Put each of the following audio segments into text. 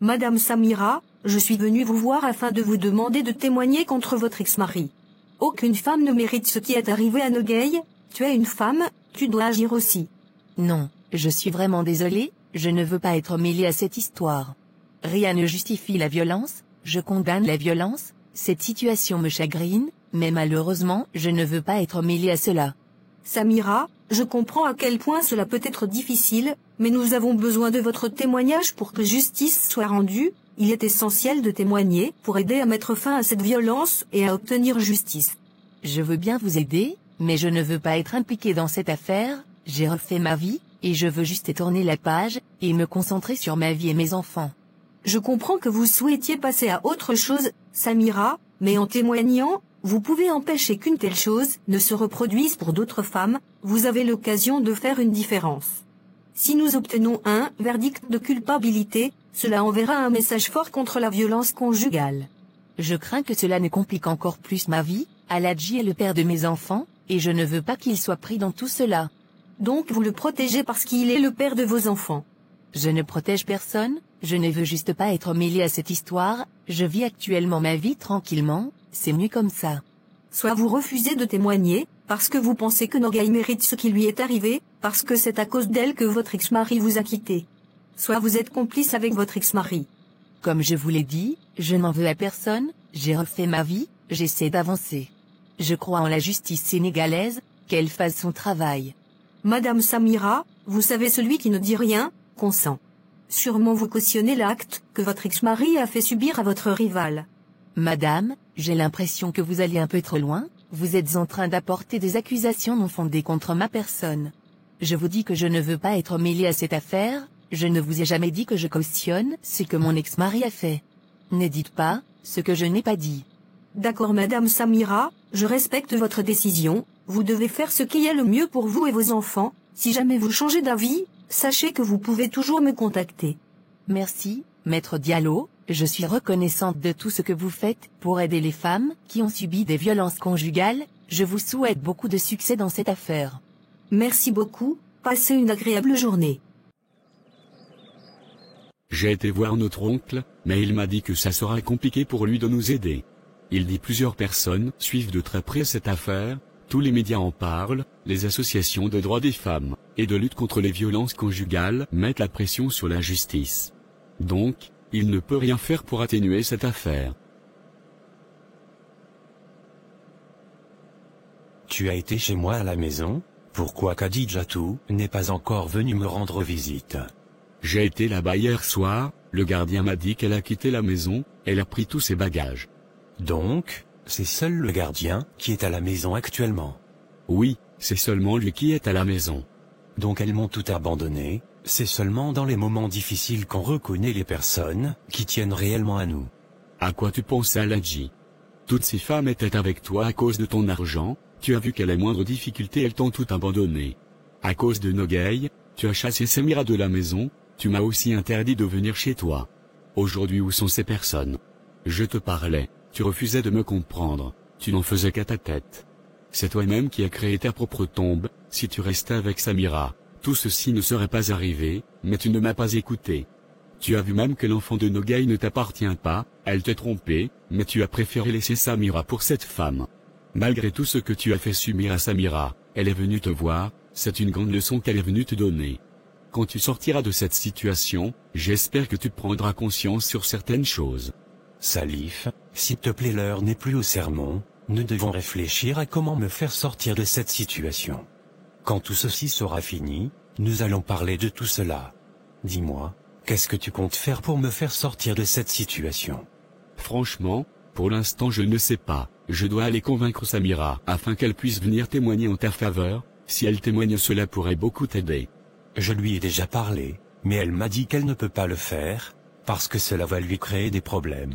Madame Samira, je suis venue vous voir afin de vous demander de témoigner contre votre ex-mari. Aucune femme ne mérite ce qui est arrivé à Nogueil, tu es une femme, tu dois agir aussi. Non, je suis vraiment désolée, je ne veux pas être mêlée à cette histoire. Rien ne justifie la violence, je condamne la violence, cette situation me chagrine, mais malheureusement je ne veux pas être mêlée à cela. Samira, je comprends à quel point cela peut être difficile, mais nous avons besoin de votre témoignage pour que justice soit rendue. Il est essentiel de témoigner pour aider à mettre fin à cette violence et à obtenir justice. Je veux bien vous aider, mais je ne veux pas être impliquée dans cette affaire, j'ai refait ma vie, et je veux juste tourner la page, et me concentrer sur ma vie et mes enfants. Je comprends que vous souhaitiez passer à autre chose, Samira, mais en témoignant, vous pouvez empêcher qu'une telle chose ne se reproduise pour d'autres femmes, vous avez l'occasion de faire une différence. Si nous obtenons un verdict de culpabilité, cela enverra un message fort contre la violence conjugale. Je crains que cela ne complique encore plus ma vie, Aladji est le père de mes enfants, et je ne veux pas qu'il soit pris dans tout cela. Donc vous le protégez parce qu'il est le père de vos enfants. Je ne protège personne, je ne veux juste pas être mêlée à cette histoire, je vis actuellement ma vie tranquillement, c'est mieux comme ça. Soit vous refusez de témoigner, parce que vous pensez que Nogueil mérite ce qui lui est arrivé, parce que c'est à cause d'elle que votre ex-mari vous a quitté. Soit vous êtes complice avec votre ex-mari. Comme je vous l'ai dit, je n'en veux à personne, j'ai refait ma vie, j'essaie d'avancer. Je crois en la justice sénégalaise, qu'elle fasse son travail. Madame Samira, vous savez celui qui ne dit rien, consent. Sûrement vous cautionnez l'acte que votre ex-mari a fait subir à votre rival. Madame, j'ai l'impression que vous allez un peu trop loin, vous êtes en train d'apporter des accusations non fondées contre ma personne. Je vous dis que je ne veux pas être mêlée à cette affaire, je ne vous ai jamais dit que je cautionne ce que mon ex-mari a fait. Ne dites pas ce que je n'ai pas dit. D'accord Madame Samira, je respecte votre décision, vous devez faire ce qui est le mieux pour vous et vos enfants, si jamais vous changez d'avis, sachez que vous pouvez toujours me contacter. Merci, Maître Diallo, je suis reconnaissante de tout ce que vous faites pour aider les femmes qui ont subi des violences conjugales, je vous souhaite beaucoup de succès dans cette affaire. Merci beaucoup, passez une agréable journée. J'ai été voir notre oncle, mais il m'a dit que ça sera compliqué pour lui de nous aider. Il dit plusieurs personnes suivent de très près cette affaire, tous les médias en parlent, les associations de droits des femmes et de lutte contre les violences conjugales mettent la pression sur la justice. Donc, il ne peut rien faire pour atténuer cette affaire. Tu as été chez moi à la maison? Pourquoi Khadijatou n'est pas encore venue me rendre visite? J'ai été là-bas hier soir, le gardien m'a dit qu'elle a quitté la maison, elle a pris tous ses bagages. Donc, c'est seul le gardien qui est à la maison actuellement? Oui, c'est seulement lui qui est à la maison. Donc elles m'ont tout abandonné, c'est seulement dans les moments difficiles qu'on reconnaît les personnes qui tiennent réellement à nous. À quoi tu penses, Aladji? Toutes ces femmes étaient avec toi à cause de ton argent, tu as vu qu'à la moindre difficulté elles t'ont tout abandonné. À cause de Nogueil, tu as chassé Samira de la maison, tu m'as aussi interdit de venir chez toi. Aujourd'hui où sont ces personnes? Je te parlais, tu refusais de me comprendre, tu n'en faisais qu'à ta tête. C'est toi-même qui as créé ta propre tombe, si tu restais avec Samira, tout ceci ne serait pas arrivé, mais tu ne m'as pas écouté. Tu as vu même que l'enfant de Nogueil ne t'appartient pas, elle t'a trompé, mais tu as préféré laisser Samira pour cette femme. Malgré tout ce que tu as fait subir à Samira, elle est venue te voir, c'est une grande leçon qu'elle est venue te donner. Quand tu sortiras de cette situation, j'espère que tu prendras conscience sur certaines choses. Salif, s'il te plaît, l'heure n'est plus au sermon, nous devons réfléchir à comment me faire sortir de cette situation. Quand tout ceci sera fini, nous allons parler de tout cela. Dis-moi, qu'est-ce que tu comptes faire pour me faire sortir de cette situation? Franchement, pour l'instant je ne sais pas, je dois aller convaincre Samira afin qu'elle puisse venir témoigner en ta faveur, si elle témoigne cela pourrait beaucoup t'aider. Je lui ai déjà parlé, mais elle m'a dit qu'elle ne peut pas le faire, parce que cela va lui créer des problèmes.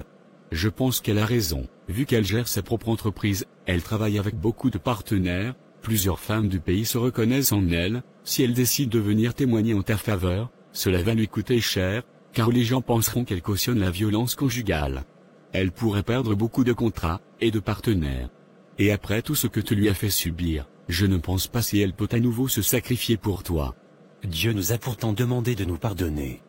Je pense qu'elle a raison, vu qu'elle gère sa propre entreprise, elle travaille avec beaucoup de partenaires, plusieurs femmes du pays se reconnaissent en elle, si elle décide de venir témoigner en ta faveur, cela va lui coûter cher, car les gens penseront qu'elle cautionne la violence conjugale. Elle pourrait perdre beaucoup de contrats, et de partenaires. Et après tout ce que tu lui as fait subir, je ne pense pas si elle peut à nouveau se sacrifier pour toi. Dieu nous a pourtant demandé de nous pardonner.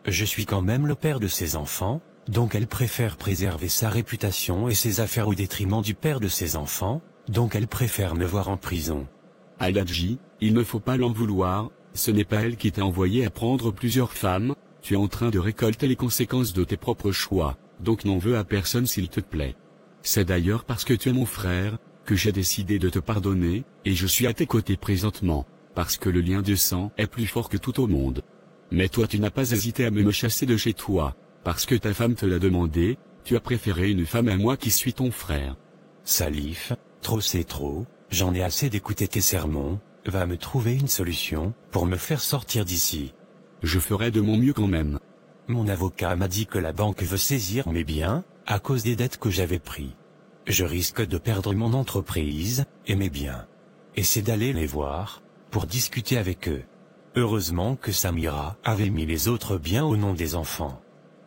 Je suis quand même le père de ses enfants, donc elle préfère préserver sa réputation et ses affaires au détriment du père de ses enfants, donc elle préfère me voir en prison. Aladji, il ne faut pas l'en vouloir, ce n'est pas elle qui t'a envoyé à prendre plusieurs femmes, tu es en train de récolter les conséquences de tes propres choix, donc n'en veux à personne s'il te plaît. C'est d'ailleurs parce que tu es mon frère, que j'ai décidé de te pardonner, et je suis à tes côtés présentement, parce que le lien de sang est plus fort que tout au monde. Mais toi tu n'as pas hésité à me chasser de chez toi, parce que ta femme te l'a demandé, tu as préféré une femme à moi qui suis ton frère. Salif, trop c'est trop, j'en ai assez d'écouter tes sermons, va me trouver une solution, pour me faire sortir d'ici. Je ferai de mon mieux quand même. Mon avocat m'a dit que la banque veut saisir mes biens, à cause des dettes que j'avais pris. Je risque de perdre mon entreprise, et mes biens. Et c'est d'aller les voir, pour discuter avec eux. Heureusement que Samira avait mis les autres biens au nom des enfants.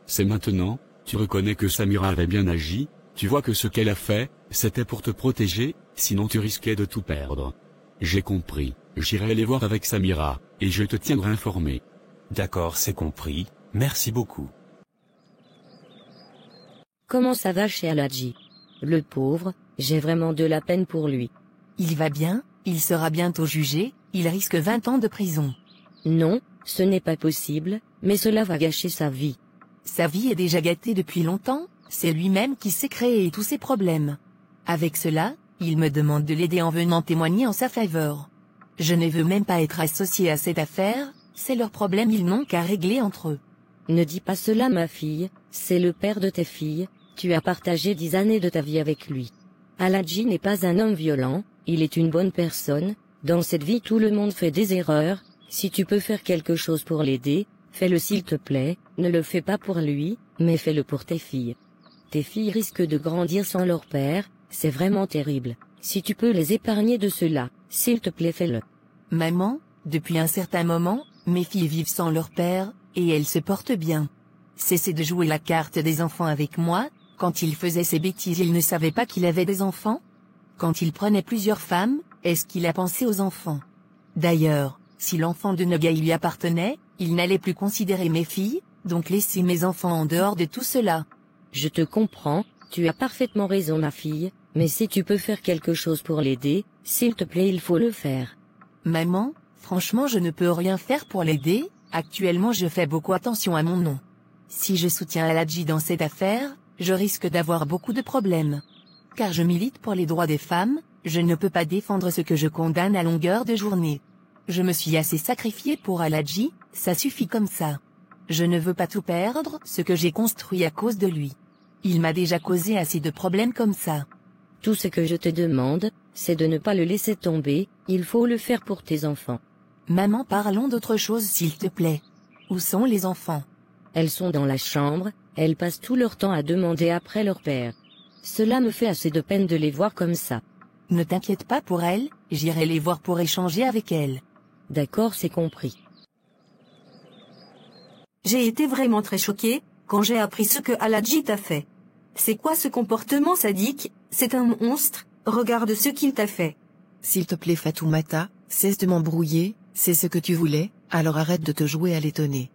C'est maintenant, tu reconnais que Samira avait bien agi, tu vois que ce qu'elle a fait, c'était pour te protéger, sinon tu risquais de tout perdre. J'ai compris, j'irai les voir avec Samira, et je te tiendrai informé. D'accord, c'est compris, merci beaucoup. Comment ça va chez Aladji? Le pauvre, j'ai vraiment de la peine pour lui. Il va bien, il sera bientôt jugé, il risque 20 ans de prison. Non, ce n'est pas possible, mais cela va gâcher sa vie. Sa vie est déjà gâtée depuis longtemps, c'est lui-même qui s'est créé tous ses problèmes. Avec cela, il me demande de l'aider en venant témoigner en sa faveur. Je ne veux même pas être associé à cette affaire, c'est leur problème, ils n'ont qu'à régler entre eux. Ne dis pas cela ma fille, c'est le père de tes filles, tu as partagé 10 années de ta vie avec lui. Aladji n'est pas un homme violent, il est une bonne personne, dans cette vie tout le monde fait des erreurs, si tu peux faire quelque chose pour l'aider, fais-le s'il te plaît, ne le fais pas pour lui, mais fais-le pour tes filles. Tes filles risquent de grandir sans leur père, c'est vraiment terrible, si tu peux les épargner de cela, s'il te plaît fais-le. Maman, depuis un certain moment, mes filles vivent sans leur père, et elles se portent bien. Cessez de jouer la carte des enfants avec moi, quand il faisait ses bêtises il ne savait pas qu'il avait des enfants? Quand il prenait plusieurs femmes, est-ce qu'il a pensé aux enfants? D'ailleurs, si l'enfant de Nogaï lui appartenait, il n'allait plus considérer mes filles, donc laissez mes enfants en dehors de tout cela. Je te comprends, tu as parfaitement raison ma fille, mais si tu peux faire quelque chose pour l'aider, s'il te plaît il faut le faire. Maman, franchement je ne peux rien faire pour l'aider, actuellement je fais beaucoup attention à mon nom. Si je soutiens Aladji dans cette affaire, je risque d'avoir beaucoup de problèmes. Car je milite pour les droits des femmes, je ne peux pas défendre ce que je condamne à longueur de journée. Je me suis assez sacrifié pour Aladji, ça suffit comme ça. Je ne veux pas tout perdre, ce que j'ai construit à cause de lui. Il m'a déjà causé assez de problèmes comme ça. Tout ce que je te demande, c'est de ne pas le laisser tomber, il faut le faire pour tes enfants. Maman, parlons d'autre chose s'il te plaît. Où sont les enfants? Elles sont dans la chambre, elles passent tout leur temps à demander après leur père. Cela me fait assez de peine de les voir comme ça. Ne t'inquiète pas pour elles, j'irai les voir pour échanger avec elles. D'accord, c'est compris. J'ai été vraiment très choquée, quand j'ai appris ce que Aladji t'a fait. C'est quoi ce comportement sadique? C'est un monstre, regarde ce qu'il t'a fait. S'il te plaît Fatoumata, cesse de m'embrouiller, c'est ce que tu voulais, alors arrête de te jouer à l'étonner.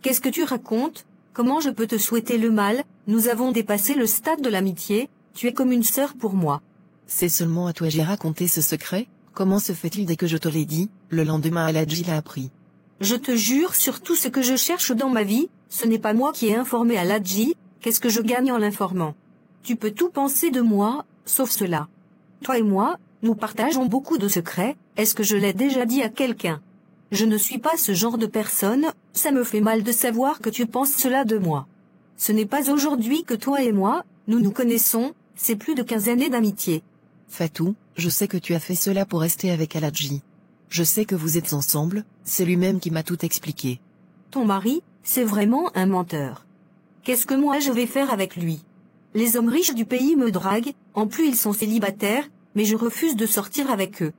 Qu'est-ce que tu racontes? Comment je peux te souhaiter le mal? Nous avons dépassé le stade de l'amitié, tu es comme une sœur pour moi. C'est seulement à toi j'ai raconté ce secret? Comment se fait-il dès que je te l'ai dit, le lendemain Aladji l'a appris? Je te jure sur tout ce que je cherche dans ma vie, ce n'est pas moi qui ai informé Aladji, qu'est-ce que je gagne en l'informant? Tu peux tout penser de moi, sauf cela. Toi et moi, nous partageons beaucoup de secrets, est-ce que je l'ai déjà dit à quelqu'un? Je ne suis pas ce genre de personne, ça me fait mal de savoir que tu penses cela de moi. Ce n'est pas aujourd'hui que toi et moi, nous nous connaissons, c'est plus de 15 années d'amitié. Fatou, je sais que tu as fait cela pour rester avec Aladji. Je sais que vous êtes ensemble, c'est lui-même qui m'a tout expliqué. Ton mari, c'est vraiment un menteur. Qu'est-ce que moi je vais faire avec lui? Les hommes riches du pays me draguent, en plus ils sont célibataires, mais je refuse de sortir avec eux.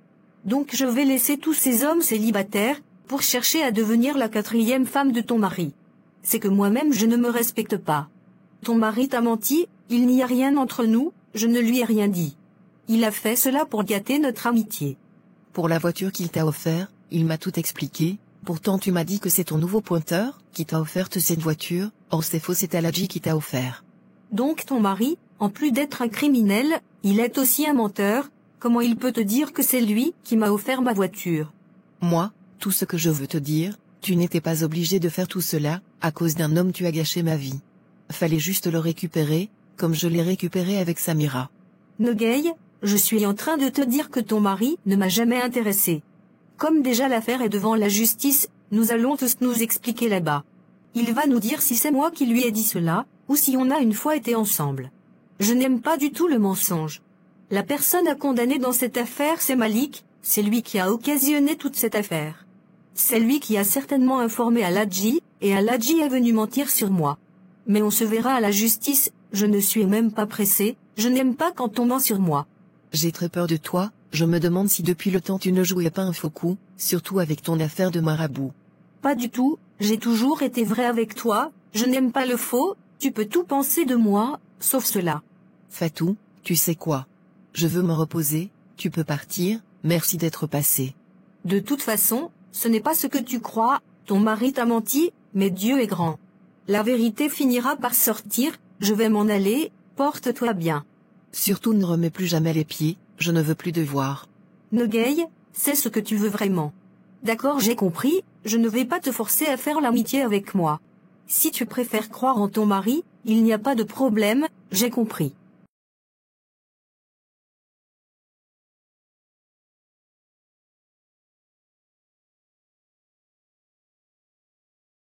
Donc je vais laisser tous ces hommes célibataires, pour chercher à devenir la 4e femme de ton mari. C'est que moi-même je ne me respecte pas. Ton mari t'a menti, il n'y a rien entre nous, je ne lui ai rien dit. Il a fait cela pour gâter notre amitié. Pour la voiture qu'il t'a offert, il m'a tout expliqué, Pourtant tu m'as dit que c'est ton nouveau pointeur, qui t'a offerte cette voiture, or c'est faux, c'est Aladji qui t'a offert. Donc ton mari, en plus d'être un criminel, il est aussi un menteur. Comment il peut te dire que c'est lui qui m'a offert ma voiture? Moi, tout ce que je veux te dire, tu n'étais pas obligé de faire tout cela, à cause d'un homme tu as gâché ma vie. Fallait juste le récupérer, comme je l'ai récupéré avec Samira. Nogay, je suis en train de te dire que ton mari ne m'a jamais intéressé. Comme déjà l'affaire est devant la justice, nous allons tous nous expliquer là-bas. Il va nous dire si c'est moi qui lui ai dit cela, ou si on a une fois été ensemble. Je n'aime pas du tout le mensonge. La personne à condamner dans cette affaire, c'est Malik, c'est lui qui a occasionné toute cette affaire. C'est lui qui a certainement informé Aladji, et Aladji est venu mentir sur moi. Mais on se verra à la justice, je ne suis même pas pressé, je n'aime pas quand on ment sur moi. J'ai très peur de toi, je me demande si depuis le temps tu ne jouais pas un faux coup, surtout avec ton affaire de marabout. Pas du tout, j'ai toujours été vrai avec toi, je n'aime pas le faux, tu peux tout penser de moi, sauf cela. Fatou, tu sais quoi? Je veux me reposer, tu peux partir, merci d'être passé. De toute façon, ce n'est pas ce que tu crois, ton mari t'a menti, mais Dieu est grand. La vérité finira par sortir, je vais m'en aller, porte-toi bien. Surtout ne remets plus jamais les pieds, je ne veux plus de voir. Nogay, c'est ce que tu veux vraiment. D'accord, j'ai compris, je ne vais pas te forcer à faire l'amitié avec moi. Si tu préfères croire en ton mari, il n'y a pas de problème, j'ai compris.